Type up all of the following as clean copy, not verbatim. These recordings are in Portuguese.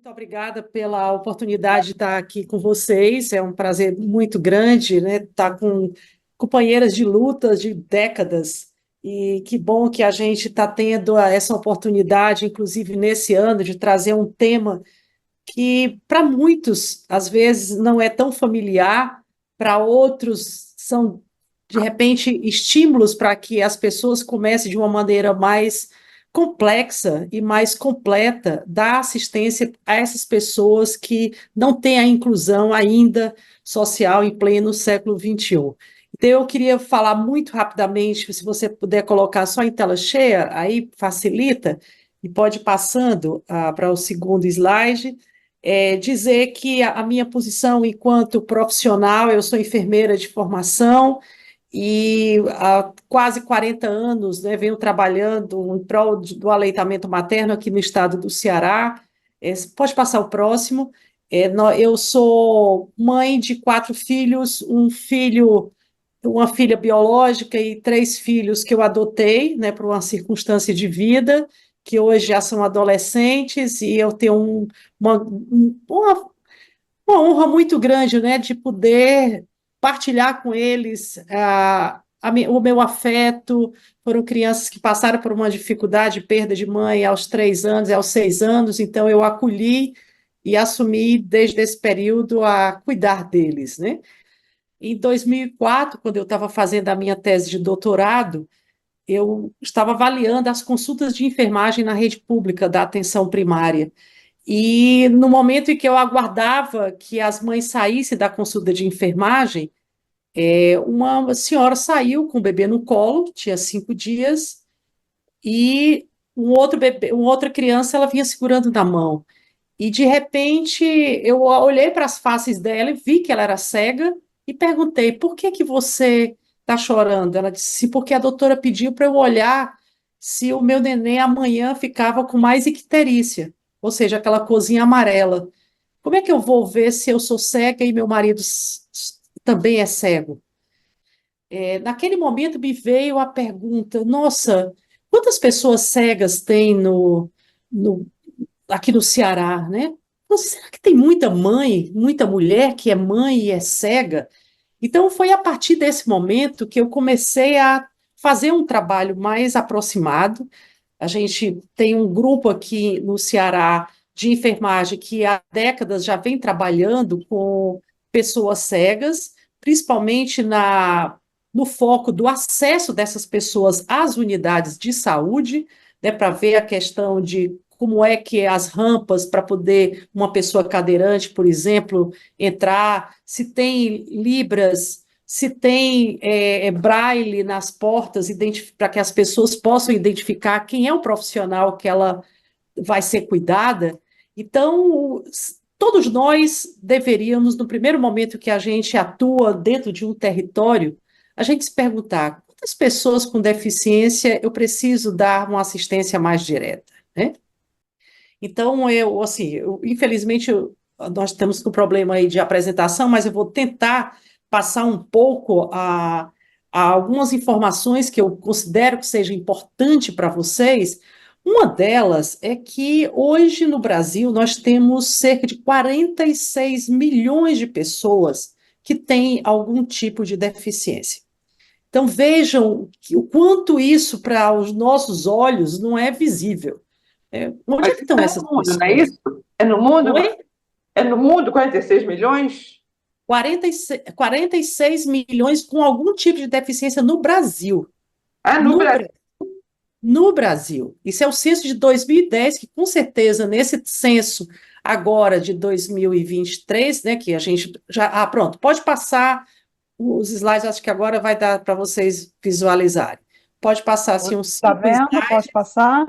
Muito obrigada pela oportunidade de estar aqui com vocês. É um prazer muito grande, né, estar com companheiras de lutas de décadas. E que bom que a gente está tendo essa oportunidade, inclusive nesse ano, de trazer um tema que para muitos às vezes não é tão familiar, para outros são de repente estímulos para que as pessoas comecem de uma maneira mais complexa e mais completa dar assistência a essas pessoas que não têm a inclusão ainda social em pleno século XXI. Então, eu queria falar muito rapidamente, se você puder colocar só em tela cheia, aí facilita, e pode ir passando para o segundo slide. Dizer que a minha posição enquanto profissional, eu sou enfermeira de formação e há quase 40 anos, né, venho trabalhando em prol do aleitamento materno aqui no estado do Ceará. Pode passar o próximo. Eu sou mãe de 4 filhos, uma filha biológica e 3 filhos que eu adotei, né, por uma circunstância de vida, que hoje já são adolescentes, e eu tenho uma honra muito grande, né, de poder partilhar com eles o meu afeto. Foram crianças que passaram por uma dificuldade, perda de mãe aos 3 anos e aos 6 anos, então eu acolhi e assumi desde esse período a cuidar deles, né? Em 2004, quando eu estava fazendo a minha tese de doutorado, eu estava avaliando as consultas de enfermagem na rede pública da atenção primária. E no momento em que eu aguardava que as mães saíssem da consulta de enfermagem, uma senhora saiu com o bebê no colo, tinha 5 dias, e uma outra criança ela vinha segurando na mão. E de repente eu olhei para as faces dela e vi que ela era cega e perguntei: por que que você está chorando? Ela disse: porque a doutora pediu para eu olhar se o meu neném amanhã ficava com mais icterícia, ou seja, aquela cozinha amarela. Como é que eu vou ver se eu sou cega e meu marido também é cego? Naquele momento me veio a pergunta: nossa, quantas pessoas cegas tem no aqui no Ceará, né? Então, será que tem muita mãe, muita mulher que é mãe e é cega? Então, foi a partir desse momento que eu comecei a fazer um trabalho mais aproximado. A gente tem um grupo aqui no Ceará de enfermagem que há décadas já vem trabalhando com pessoas cegas, principalmente no foco do acesso dessas pessoas às unidades de saúde, né, para ver a questão de como é que as rampas para poder uma pessoa cadeirante, por exemplo, entrar, se tem libras, se tem braille nas portas, para que as pessoas possam identificar quem é o profissional que ela vai ser cuidada. Então, todos nós deveríamos, no primeiro momento que a gente atua dentro de um território, a gente se perguntar: quantas pessoas com deficiência eu preciso dar uma assistência mais direta, né? Então, infelizmente, nós temos um problema aí de apresentação, mas eu vou tentar passar um pouco a algumas informações que eu considero que seja importante para vocês. Uma delas é que hoje no Brasil nós temos cerca de 46 milhões de pessoas que têm algum tipo de deficiência. Então vejam o quanto isso para os nossos olhos não é visível. Onde é Mas que isso estão é essas no mundo, não é pessoas? isso? É no mundo? Oi? É no mundo 46 milhões? 46 milhões com algum tipo de deficiência no Brasil. Ah, no No, Brasil. Bra- no Brasil. Isso é o censo de 2010, que com certeza nesse censo agora de 2023, né, que a gente já... Ah, pronto, pode passar os slides, acho que agora vai dar para vocês visualizarem. Pode passar assim uns Tá 5 vendo? slides, Pode passar.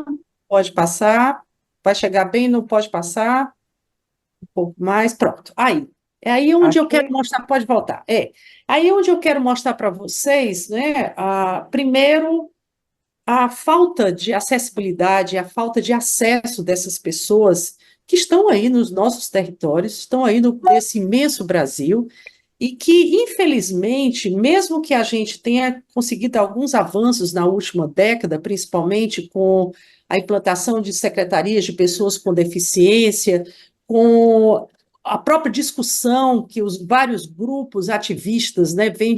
pode passar, vai chegar bem no pode passar, um pouco mais, pronto. Aí, é aí onde eu quero Aqui. mostrar, pode voltar. Aí onde eu quero mostrar para vocês, né, primeiro, a falta de acessibilidade, a falta de acesso dessas pessoas que estão aí nos nossos territórios, estão aí nesse imenso Brasil, e que, infelizmente, mesmo que a gente tenha conseguido alguns avanços na última década, principalmente com a implantação de secretarias de pessoas com deficiência, com a própria discussão que os vários grupos ativistas, né, vêm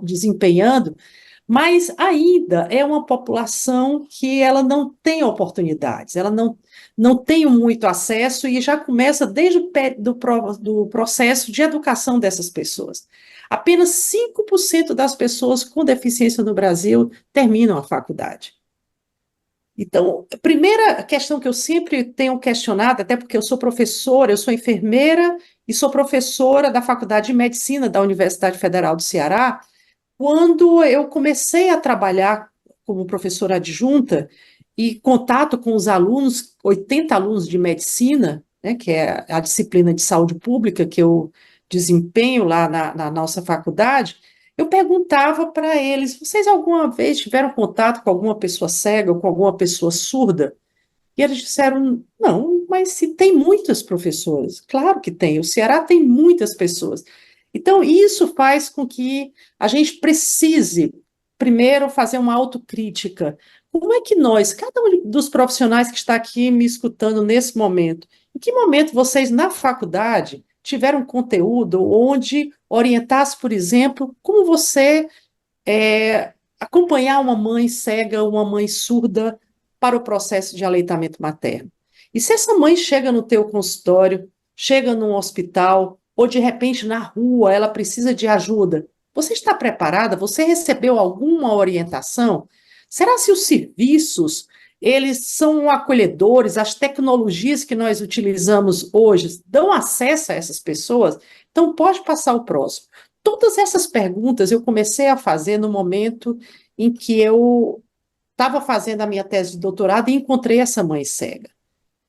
desempenhando, mas ainda é uma população que ela não tem oportunidades, ela não tem muito acesso e já começa desde do processo de educação dessas pessoas. Apenas 5% das pessoas com deficiência no Brasil terminam a faculdade. Então, a primeira questão que eu sempre tenho questionado, até porque eu sou professora, eu sou enfermeira e sou professora da Faculdade de Medicina da Universidade Federal do Ceará, quando eu comecei a trabalhar como professora adjunta e contato com os alunos, 80 alunos de medicina, né, que é a disciplina de saúde pública que eu desempenho lá na nossa faculdade, eu perguntava para eles: vocês alguma vez tiveram contato com alguma pessoa cega ou com alguma pessoa surda? E eles disseram: não, mas se tem muitas professoras. Claro que tem, o Ceará tem muitas pessoas. Então, isso faz com que a gente precise, primeiro, fazer uma autocrítica. Como é que nós, cada um dos profissionais que está aqui me escutando nesse momento, em que momento vocês, na faculdade, tiveram conteúdo onde orientasse, por exemplo, como você acompanhar uma mãe cega, uma mãe surda para o processo de aleitamento materno? E se essa mãe chega no teu consultório, chega num hospital, ou de repente na rua, ela precisa de ajuda, você está preparada? Você recebeu alguma orientação? Será se os serviços, eles são acolhedores, as tecnologias que nós utilizamos hoje dão acesso a essas pessoas? Então, pode passar o próximo. Todas essas perguntas eu comecei a fazer no momento em que eu estava fazendo a minha tese de doutorado e encontrei essa mãe cega.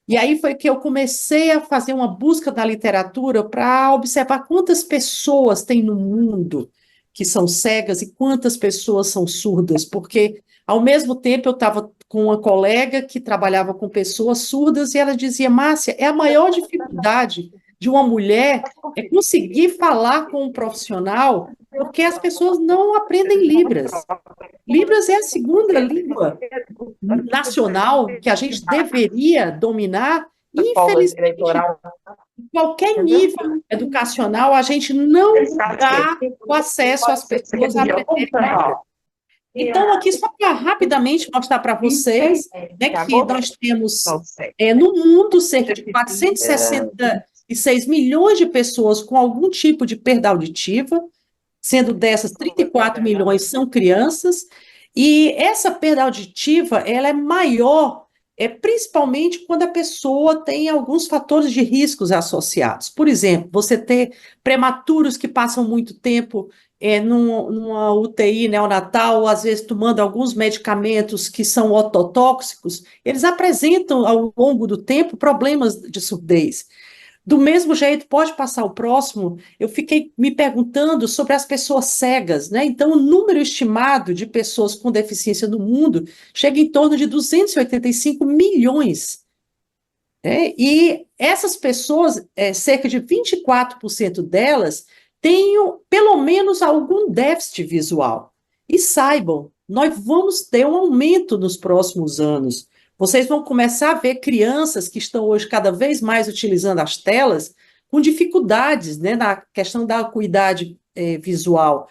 E aí foi que eu comecei a fazer uma busca na literatura para observar quantas pessoas tem no mundo que são cegas e quantas pessoas são surdas, porque ao mesmo tempo eu estava com uma colega que trabalhava com pessoas surdas e ela dizia: Márcia, é a maior dificuldade de uma mulher é conseguir falar com um profissional, porque as pessoas não aprendem Libras. Libras é a segunda língua nacional que a gente deveria dominar, e infelizmente, em qualquer nível educacional, a gente não dá o acesso às pessoas a aprenderem Libras. Então, aqui, só para rapidamente mostrar para vocês, né, que nós temos no mundo cerca de 466 milhões de pessoas com algum tipo de perda auditiva, sendo dessas 34 milhões são crianças, e essa perda auditiva ela é maior, principalmente quando a pessoa tem alguns fatores de riscos associados. Por exemplo, você ter prematuros que passam muito tempo numa UTI neonatal, ou às vezes tomando alguns medicamentos que são ototóxicos, eles apresentam ao longo do tempo problemas de surdez. Do mesmo jeito, pode passar o próximo, eu fiquei me perguntando sobre as pessoas cegas, né? Então, o número estimado de pessoas com deficiência no mundo chega em torno de 285 milhões. Né? E essas pessoas, cerca de 24% delas, têm pelo menos algum déficit visual. E saibam, nós vamos ter um aumento nos próximos anos. Vocês vão começar a ver crianças que estão hoje cada vez mais utilizando as telas com dificuldades, né, na questão da acuidade visual.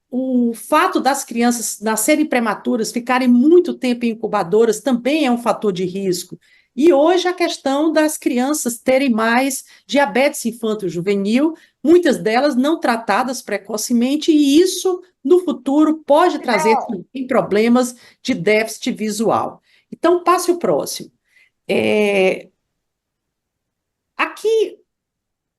O fato das crianças nascerem prematuras, ficarem muito tempo em incubadoras, também é um fator de risco. E hoje a questão das crianças terem mais diabetes infanto-juvenil, muitas delas não tratadas precocemente, e isso, no futuro, pode trazer também problemas de déficit visual. Então, passe o próximo. Aqui,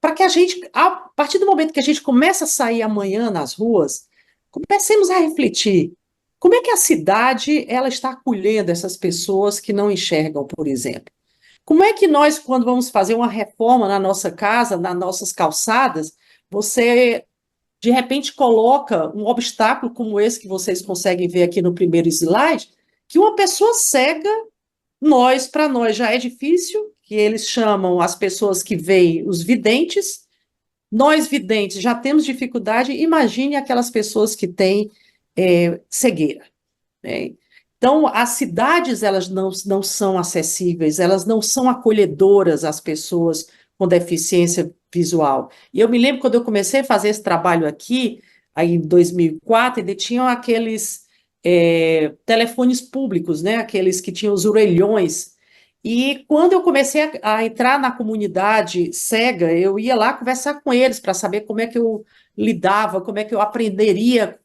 para que a gente, a partir do momento que a gente começa a sair amanhã nas ruas, comecemos a refletir como é que a cidade ela está acolhendo essas pessoas que não enxergam, por exemplo. Como é que nós, quando vamos fazer uma reforma na nossa casa, nas nossas calçadas, você de repente coloca um obstáculo como esse que vocês conseguem ver aqui no primeiro slide, que uma pessoa cega, para nós já é difícil, que eles chamam as pessoas que veem os videntes, nós videntes já temos dificuldade, imagine aquelas pessoas que têm cegueira, né? Então, as cidades, elas não são acessíveis, elas não são acolhedoras às pessoas com deficiência visual. E eu me lembro quando eu comecei a fazer esse trabalho aqui, aí em 2004, ainda tinham aqueles telefones públicos, né? Aqueles que tinham os orelhões. E quando eu comecei a entrar na comunidade cega, eu ia lá conversar com eles para saber como é que eu lidava, como é que eu aprenderia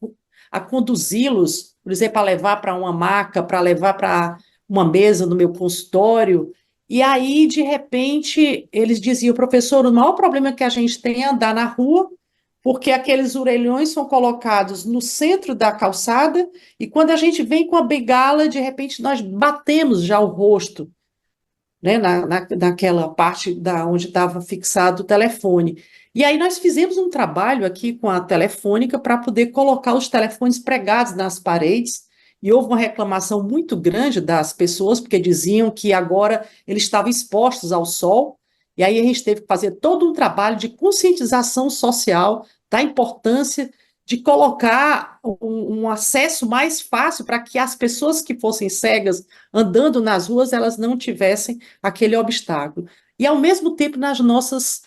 a conduzi-los, por exemplo, a levar para uma maca, para levar para uma mesa no meu consultório. E aí, de repente, eles diziam, professor, o maior problema que a gente tem é andar na rua, porque aqueles orelhões são colocados no centro da calçada, e quando a gente vem com a bengala, de repente nós batemos já o rosto, né, naquela parte da onde estava fixado o telefone. E aí nós fizemos um trabalho aqui com a Telefônica para poder colocar os telefones pregados nas paredes, e houve uma reclamação muito grande das pessoas, porque diziam que agora eles estavam expostos ao sol, e aí a gente teve que fazer todo um trabalho de conscientização social da importância de colocar um acesso mais fácil para que as pessoas que fossem cegas andando nas ruas, elas não tivessem aquele obstáculo. E, ao mesmo tempo, nas nossas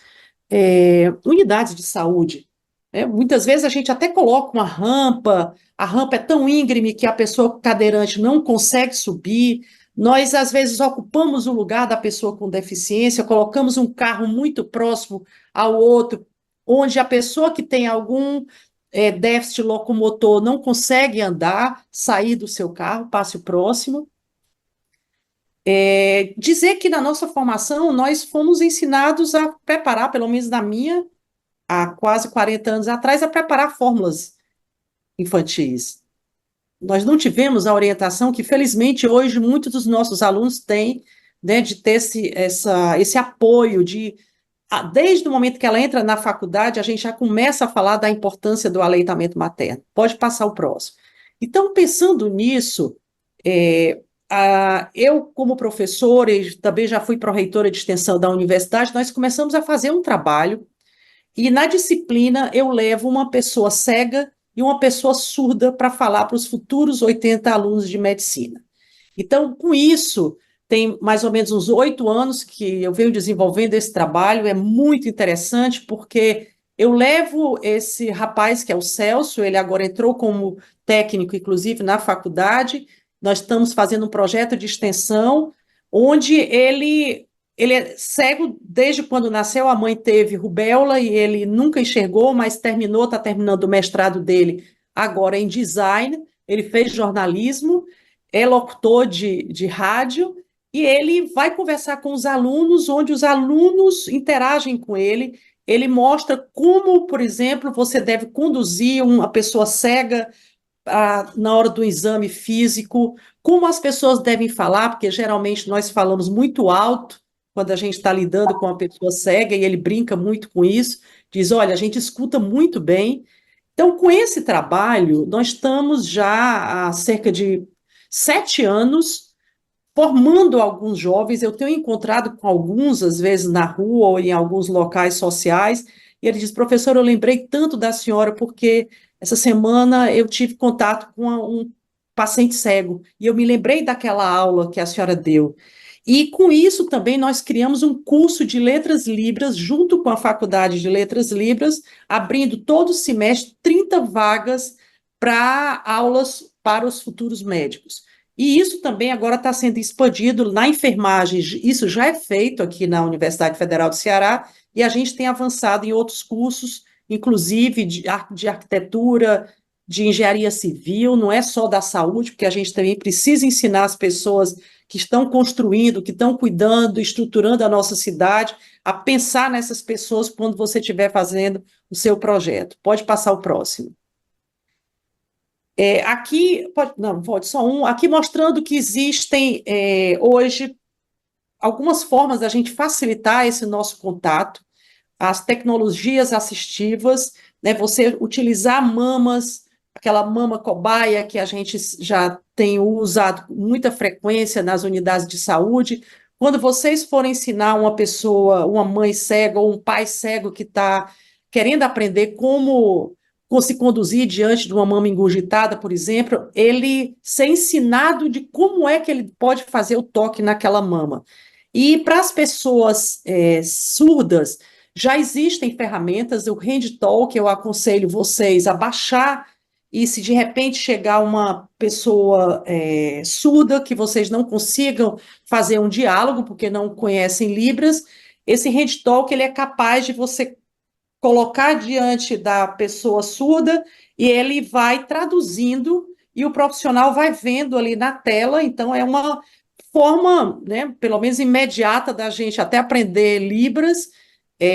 unidades de saúde, né? Muitas vezes a gente até coloca uma rampa, a rampa é tão íngreme que a pessoa cadeirante não consegue subir. Nós, às vezes, ocupamos o lugar da pessoa com deficiência, colocamos um carro muito próximo ao outro, onde a pessoa que tem algum déficit locomotor não consegue andar, sair do seu carro, passe o próximo. Dizer que na nossa formação nós fomos ensinados a preparar, pelo menos na minha, há quase 40 anos atrás, a preparar fórmulas infantis. Nós não tivemos a orientação que, felizmente, hoje muitos dos nossos alunos têm, né, de ter esse apoio, desde o momento que ela entra na faculdade, a gente já começa a falar da importância do aleitamento materno. Pode passar o próximo. Então, pensando nisso, é, eu, como professora, e também já fui pró-reitora de extensão da universidade, nós começamos a fazer um trabalho, e na disciplina eu levo uma pessoa cega e uma pessoa surda para falar para os futuros 80 alunos de medicina. Então, com isso, tem mais ou menos uns 8 anos que eu venho desenvolvendo esse trabalho, é muito interessante, porque eu levo esse rapaz, que é o Celso, ele agora entrou como técnico, inclusive, na faculdade, nós estamos fazendo um projeto de extensão, onde ele é cego desde quando nasceu, a mãe teve rubéola e ele nunca enxergou, mas está terminando o mestrado dele agora em design, ele fez jornalismo, é locutor de rádio, e ele vai conversar com os alunos, onde os alunos interagem com ele. Ele mostra como, por exemplo, você deve conduzir uma pessoa cega na hora do exame físico, como as pessoas devem falar, porque geralmente nós falamos muito alto quando a gente está lidando com uma pessoa cega, e ele brinca muito com isso, diz, olha, a gente escuta muito bem. Então, com esse trabalho, nós estamos já há cerca de 7 anos formando alguns jovens. Eu tenho encontrado com alguns, às vezes, na rua ou em alguns locais sociais, e ele diz, professor, eu lembrei tanto da senhora, porque essa semana eu tive contato com um paciente cego, e eu me lembrei daquela aula que a senhora deu. E com isso também nós criamos um curso de Letras Libras, junto com a Faculdade de Letras Libras, abrindo todo semestre 30 vagas para aulas para os futuros médicos. E isso também agora está sendo expandido na enfermagem, isso já é feito aqui na Universidade Federal do Ceará, e a gente tem avançado em outros cursos, inclusive de arquitetura, de engenharia civil, não é só da saúde, porque a gente também precisa ensinar as pessoas que estão construindo, que estão cuidando, estruturando a nossa cidade, a pensar nessas pessoas quando você estiver fazendo o seu projeto. Pode passar o próximo. Aqui, não, pode só um, aqui mostrando que existem hoje algumas formas da gente facilitar esse nosso contato, as tecnologias assistivas, né, você utilizar mamas, aquela mama cobaia que a gente já tem usado com muita frequência nas unidades de saúde. Quando vocês forem ensinar uma pessoa, uma mãe cega ou um pai cego que está querendo aprender como se conduzir diante de uma mama engurgitada, por exemplo, ele ser ensinado de como é que ele pode fazer o toque naquela mama. E para as pessoas surdas, já existem ferramentas, o Hand Talk, eu aconselho vocês a baixar, e se de repente chegar uma pessoa surda, que vocês não consigam fazer um diálogo, porque não conhecem Libras, esse Hand Talk ele é capaz de você colocar diante da pessoa surda e ele vai traduzindo e o profissional vai vendo ali na tela, então é uma forma, né, pelo menos imediata da gente até aprender Libras,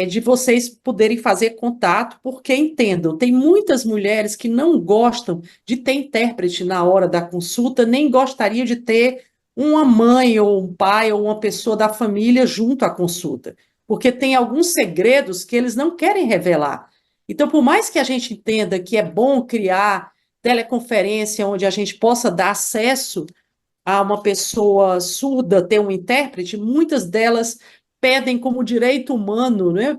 de vocês poderem fazer contato, porque entendam, tem muitas mulheres que não gostam de ter intérprete na hora da consulta, nem gostariam de ter uma mãe ou um pai ou uma pessoa da família junto à consulta, porque tem alguns segredos que eles não querem revelar. Então, por mais que a gente entenda que é bom criar teleconferência onde a gente possa dar acesso a uma pessoa surda ter um intérprete, muitas delas pedem como direito humano, né,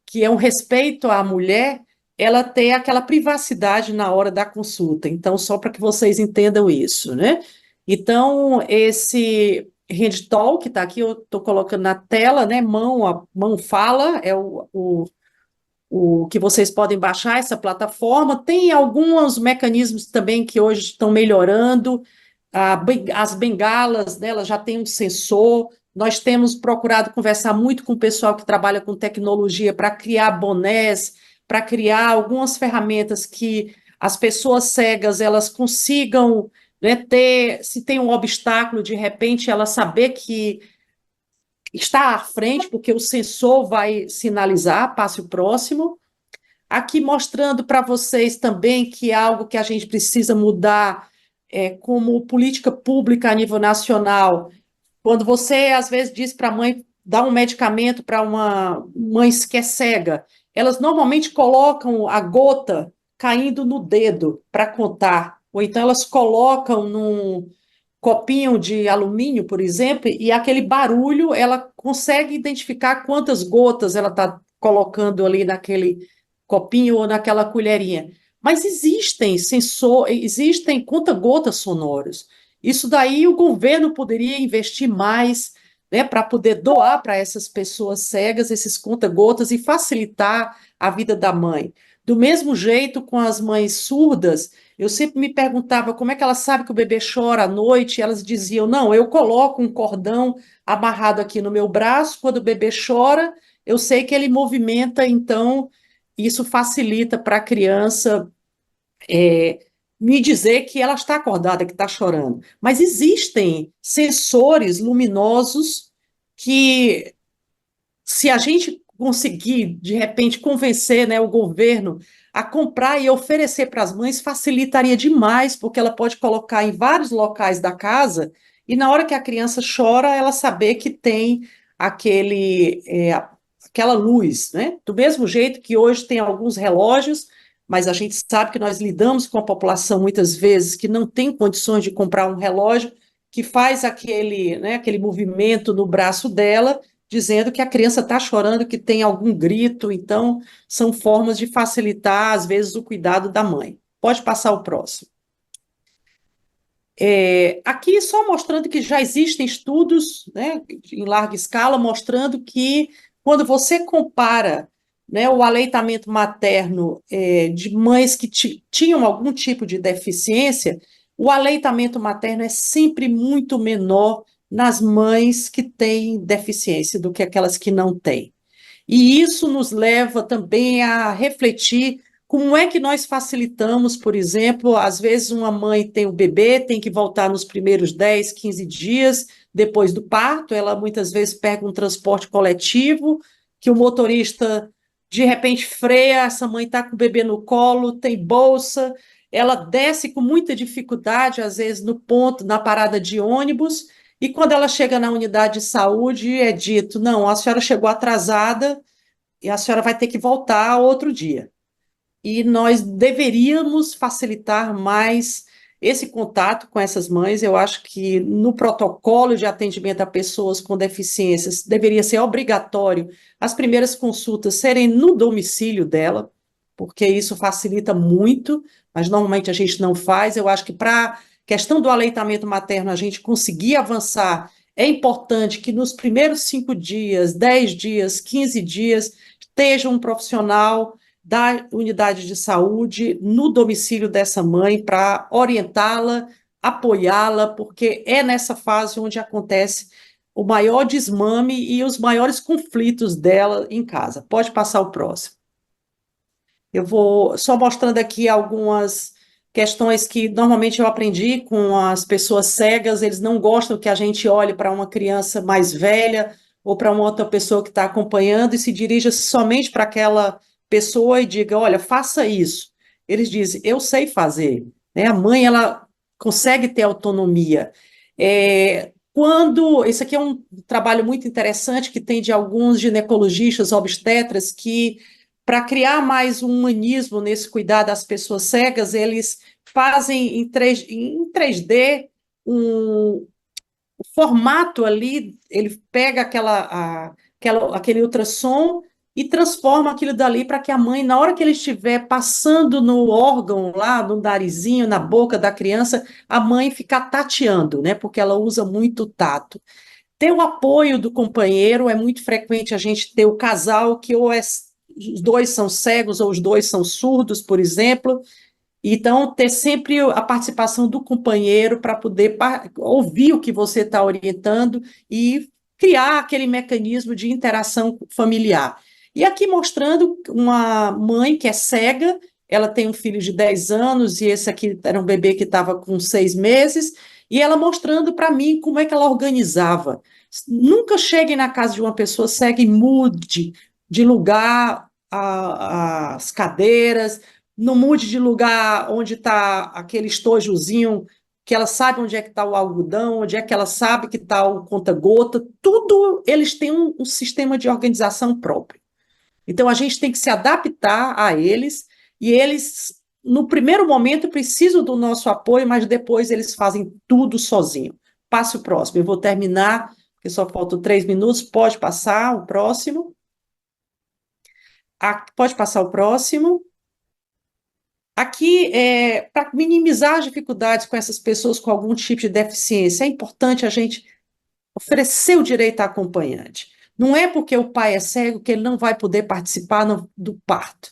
que é um respeito à mulher, ela ter aquela privacidade na hora da consulta. Então, só para que vocês entendam isso, né? Então, esse Hand Talk, que está aqui, eu estou colocando na tela, né? A mão fala, é o que vocês podem baixar essa plataforma. Tem alguns mecanismos também que hoje estão melhorando. As bengalas, né, elas já têm um sensor. Nós temos procurado conversar muito com o pessoal que trabalha com tecnologia para criar bonés, para criar algumas ferramentas que as pessoas cegas elas consigam, né, ter, se tem um obstáculo, de repente ela saber que está à frente, porque o sensor vai sinalizar, passe o próximo. Aqui mostrando para vocês também que é algo que a gente precisa mudar como política pública a nível nacional. Quando você, às vezes, diz para a mãe, dá um medicamento para uma mãe que é cega, elas normalmente colocam a gota caindo no dedo para contar, ou então elas colocam num copinho de alumínio, por exemplo, e aquele barulho, ela consegue identificar quantas gotas ela está colocando ali naquele copinho ou naquela colherinha. Mas existem existem conta-gotas sonoros. Isso daí o governo poderia investir mais, né, para poder doar para essas pessoas cegas esses conta-gotas e facilitar a vida da mãe. Do mesmo jeito com as mães surdas, eu sempre me perguntava como é que ela sabe que o bebê chora à noite, e elas diziam: não, eu coloco um cordão amarrado aqui no meu braço, quando o bebê chora, eu sei que ele movimenta, então isso facilita para a criança me dizer que ela está acordada, que está chorando. Mas existem sensores luminosos que, se a gente conseguir, de repente, convencer, né, o governo a comprar e oferecer para as mães, facilitaria demais, porque ela pode colocar em vários locais da casa e na hora que a criança chora, ela saber que tem aquela luz, né? Do mesmo jeito que hoje tem alguns relógios, mas a gente sabe que nós lidamos com a população muitas vezes que não tem condições de comprar um relógio que faz aquele movimento no braço dela, dizendo que a criança está chorando, que tem algum grito. Então, são formas de facilitar, às vezes, o cuidado da mãe. Pode passar o próximo. Aqui só mostrando que já existem estudos, né, em larga escala, mostrando que quando você compara, né, o aleitamento materno de mães que tinham algum tipo de deficiência, o aleitamento materno é sempre muito menor nas mães que têm deficiência do que aquelas que não têm. E isso nos leva também a refletir como é que nós facilitamos, por exemplo, às vezes uma mãe tem o bebê, tem que voltar nos primeiros 10, 15 dias depois do parto, ela muitas vezes pega um transporte coletivo, que o motorista de repente freia, essa mãe está com o bebê no colo, tem bolsa, ela desce com muita dificuldade, às vezes no ponto, na parada de ônibus, e quando ela chega na unidade de saúde, é dito: não, a senhora chegou atrasada e a senhora vai ter que voltar outro dia. E nós deveríamos facilitar mais esse contato com essas mães. Eu acho que no protocolo de atendimento a pessoas com deficiências deveria ser obrigatório as primeiras consultas serem no domicílio dela, porque isso facilita muito, mas normalmente a gente não faz. Eu acho que para a questão do aleitamento materno a gente conseguir avançar, é importante que nos primeiros 5 dias, 10 dias, 15 dias, esteja um profissional da unidade de saúde no domicílio dessa mãe para orientá-la, apoiá-la, porque é nessa fase onde acontece o maior desmame e os maiores conflitos dela em casa. Pode passar o próximo. Eu vou só mostrando aqui algumas questões que normalmente eu aprendi com as pessoas cegas, eles não gostam que a gente olhe para uma criança mais velha ou para uma outra pessoa que está acompanhando e se dirija somente para aquela pessoa e diga, olha, faça isso. Eles dizem, eu sei fazer. Né? A mãe, ela consegue ter autonomia. Esse aqui é um trabalho muito interessante que tem de alguns ginecologistas, obstetras, que para criar mais um humanismo nesse cuidar das pessoas cegas, eles fazem em 3D um o formato ali, ele pega aquele ultrassom e transforma aquilo dali para que a mãe, na hora que ele estiver passando no órgão lá, no narizinho, na boca da criança, a mãe ficar tateando, né? Porque ela usa muito tato. Ter o apoio do companheiro, é muito frequente a gente ter o casal que os dois são cegos ou os dois são surdos, por exemplo. Então, ter sempre a participação do companheiro para poder ouvir o que você está orientando e criar aquele mecanismo de interação familiar. E aqui mostrando uma mãe que é cega, ela tem um filho de 10 anos, e esse aqui era um bebê que estava com 6 meses, e ela mostrando para mim como é que ela organizava. Nunca chegue na casa de uma pessoa cega e mude de lugar as cadeiras, não mude de lugar onde está aquele estojozinho, que ela sabe onde é que está o algodão, onde é que ela sabe que está o conta-gota, tudo eles têm um sistema de organização próprio. Então a gente tem que se adaptar a eles, e eles, no primeiro momento, precisam do nosso apoio, mas depois eles fazem tudo sozinho. Passe o próximo, eu vou terminar, porque só faltam 3 minutos, pode passar o próximo. Pode passar o próximo. Aqui, para minimizar as dificuldades com essas pessoas com algum tipo de deficiência, é importante a gente oferecer o direito à acompanhante. Não é porque o pai é cego que ele não vai poder participar do parto.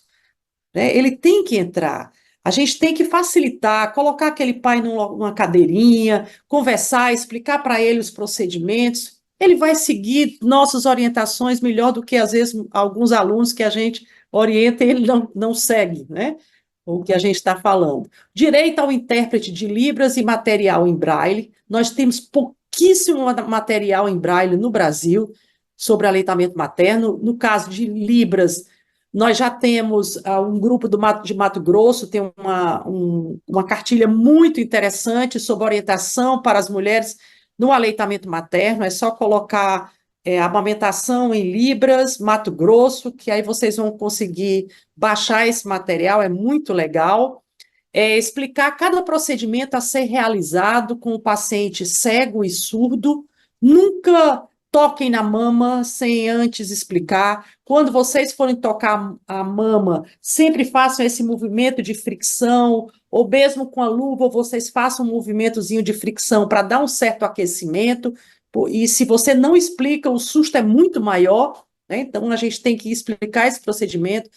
Né? Ele tem que entrar. A gente tem que facilitar, colocar aquele pai numa cadeirinha, conversar, explicar para ele os procedimentos. Ele vai seguir nossas orientações melhor do que, às vezes, alguns alunos que a gente orienta e ele não segue, né? O que a gente está falando. Direito ao intérprete de Libras e material em Braille. Nós temos pouquíssimo material em Braille no Brasil sobre aleitamento materno. No caso de Libras, nós já temos um grupo de Mato Grosso, tem uma cartilha muito interessante sobre orientação para as mulheres no aleitamento materno. É só colocar amamentação em Libras, Mato Grosso, que aí vocês vão conseguir baixar esse material, é muito legal. Explicar cada procedimento a ser realizado com o paciente cego e surdo. Nunca toquem na mama sem antes explicar. Quando vocês forem tocar a mama, sempre façam esse movimento de fricção, ou mesmo com a luva, vocês façam um movimentozinho de fricção para dar um certo aquecimento. E se você não explica, o susto é muito maior, né? Então a gente tem que explicar esse procedimento,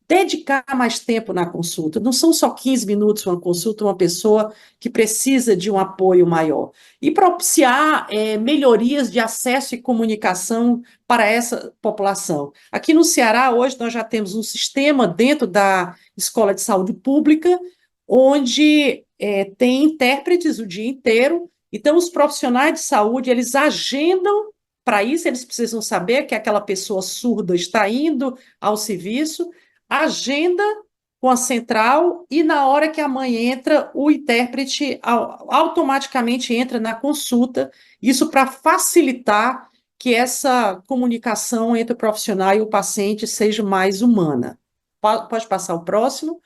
dedicar mais tempo na consulta. Não são só 15 minutos uma consulta, uma pessoa que precisa de um apoio maior. E propiciar melhorias de acesso e comunicação para essa população. Aqui no Ceará, hoje, nós já temos um sistema dentro da Escola de Saúde Pública, onde tem intérpretes o dia inteiro. Então, os profissionais de saúde, eles agendam. Para isso, eles precisam saber que aquela pessoa surda está indo ao serviço, agenda com a central, e na hora que a mãe entra, o intérprete automaticamente entra na consulta, isso para facilitar que essa comunicação entre o profissional e o paciente seja mais humana. Pode passar o próximo.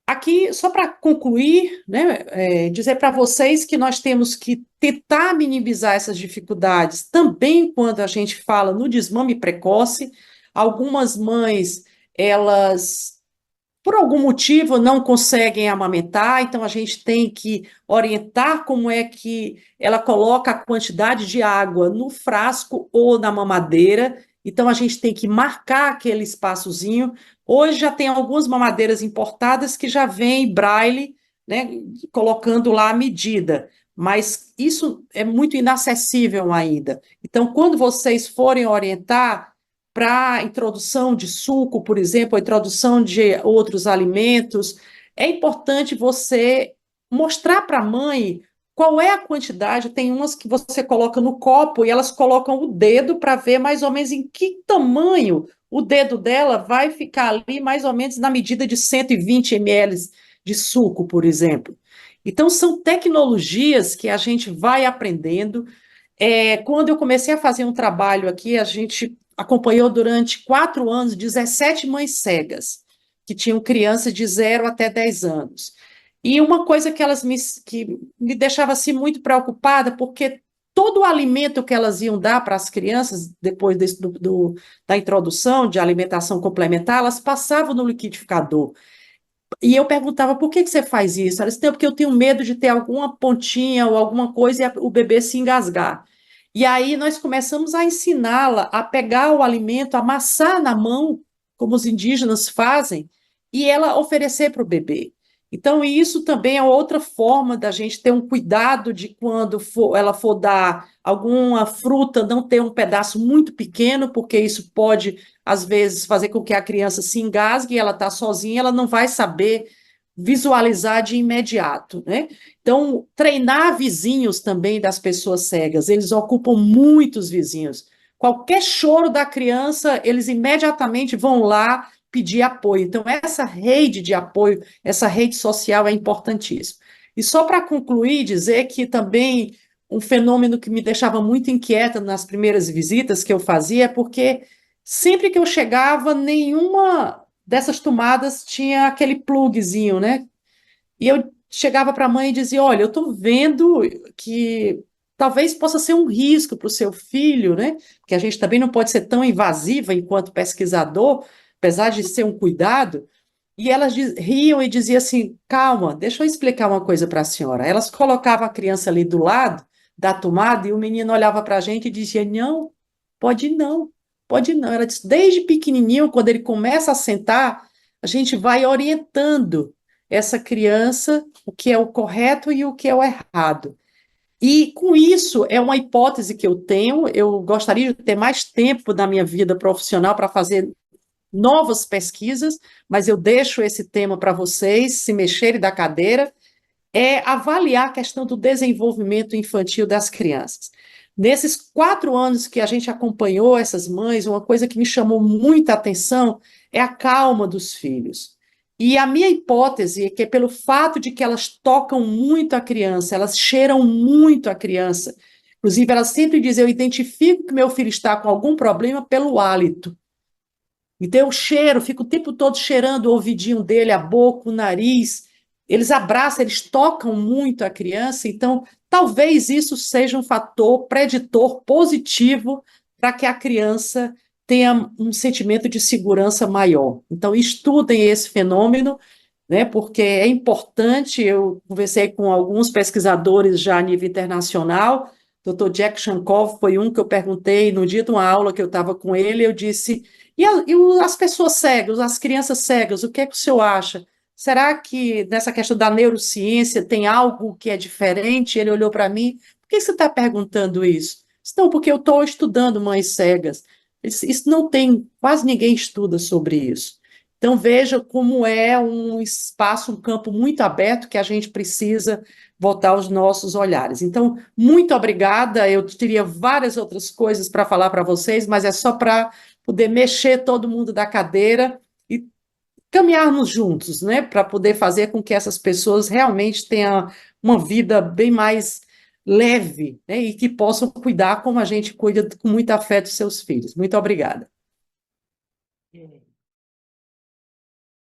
Aqui, só para concluir, né, dizer para vocês que nós temos que tentar minimizar essas dificuldades também quando a gente fala no desmame precoce. Algumas mães elas, por algum motivo, não conseguem amamentar, então a gente tem que orientar como é que ela coloca a quantidade de água no frasco ou na mamadeira. Então a gente tem que marcar aquele espaçozinho. Hoje já tem algumas mamadeiras importadas que já vêm em braille, né, colocando lá a medida, mas isso é muito inacessível ainda. Então, quando vocês forem orientar para a introdução de suco, por exemplo, a introdução de outros alimentos, é importante você mostrar para a mãe qual é a quantidade. Tem umas que você coloca no copo e elas colocam o dedo para ver mais ou menos em que tamanho o dedo dela vai ficar ali, mais ou menos na medida de 120 ml de suco, por exemplo. Então, são tecnologias que a gente vai aprendendo. Quando eu comecei a fazer um trabalho aqui, a gente acompanhou durante 4 anos 17 mães cegas, que tinham crianças de 0 até 10 anos. E uma coisa que me deixava assim, muito preocupada, porque todo o alimento que elas iam dar para as crianças, depois da introdução de alimentação complementar, elas passavam no liquidificador. E eu perguntava, por que você faz isso? Ela disse, não, porque eu tenho medo de ter alguma pontinha ou alguma coisa e o bebê se engasgar. E aí nós começamos a ensiná-la a pegar o alimento, amassar na mão, como os indígenas fazem, e ela oferecer para o bebê. Então, isso também é outra forma da gente ter um cuidado de quando ela for dar alguma fruta, não ter um pedaço muito pequeno, porque isso pode às vezes, fazer com que a criança se engasgue, ela está sozinha, ela não vai saber visualizar de imediato, né? Então, treinar vizinhos também das pessoas cegas, eles ocupam muitos vizinhos. Qualquer choro da criança, eles imediatamente vão lá pedir apoio. Então, essa rede de apoio, essa rede social é importantíssima. E só para concluir, dizer que também um fenômeno que me deixava muito inquieta nas primeiras visitas que eu fazia é porque sempre que eu chegava, nenhuma dessas tomadas tinha aquele plugzinho, né? E eu chegava para a mãe e dizia: Olha, eu estou vendo que talvez possa ser um risco para o seu filho, né? Porque a gente também não pode ser tão invasiva enquanto pesquisador, apesar de ser um cuidado. E elas riam e diziam assim: Calma, deixa eu explicar uma coisa para a senhora. Elas colocavam a criança ali do lado da tomada e o menino olhava para a gente e dizia: Não, pode não, pode não. Ela disse: Desde pequenininho, quando ele começa a sentar, a gente vai orientando essa criança o que é o correto e o que é o errado. E com isso, é uma hipótese que eu tenho. Eu gostaria de ter mais tempo da minha vida profissional para fazer novas pesquisas, mas eu deixo esse tema para vocês se mexerem da cadeira, é avaliar a questão do desenvolvimento infantil das crianças. Nesses 4 anos que a gente acompanhou essas mães, uma coisa que me chamou muita atenção é a calma dos filhos. E a minha hipótese é que, pelo fato de que elas tocam muito a criança, elas cheiram muito a criança, inclusive elas sempre dizem: Eu identifico que meu filho está com algum problema pelo hálito. Então, eu cheiro, fico o tempo todo cheirando o ouvidinho dele, a boca, o nariz. Eles abraçam, eles tocam muito a criança. Então, talvez isso seja um fator preditor positivo para que a criança tenha um sentimento de segurança maior. Então, estudem esse fenômeno, né, porque é importante. Eu conversei com alguns pesquisadores já a nível internacional. Dr. Jack Shankov foi um que eu perguntei no dia de uma aula que eu estava com ele. Eu disse: as pessoas cegas, as crianças cegas, o que é que o senhor acha? Será que nessa questão da neurociência tem algo que é diferente? Ele olhou para mim: Por que você está perguntando isso? Eu disse: Não, porque eu estou estudando mães cegas. Isso não tem, quase ninguém estuda sobre isso. Então, veja como é um espaço, um campo muito aberto que a gente precisa voltar os nossos olhares. Então, muito obrigada. Eu teria várias outras coisas para falar para vocês, mas é só para poder mexer todo mundo da cadeira e caminharmos juntos, né, para poder fazer com que essas pessoas realmente tenham uma vida bem mais leve, né, e que possam cuidar como a gente cuida com muito afeto dos seus filhos. Muito obrigada.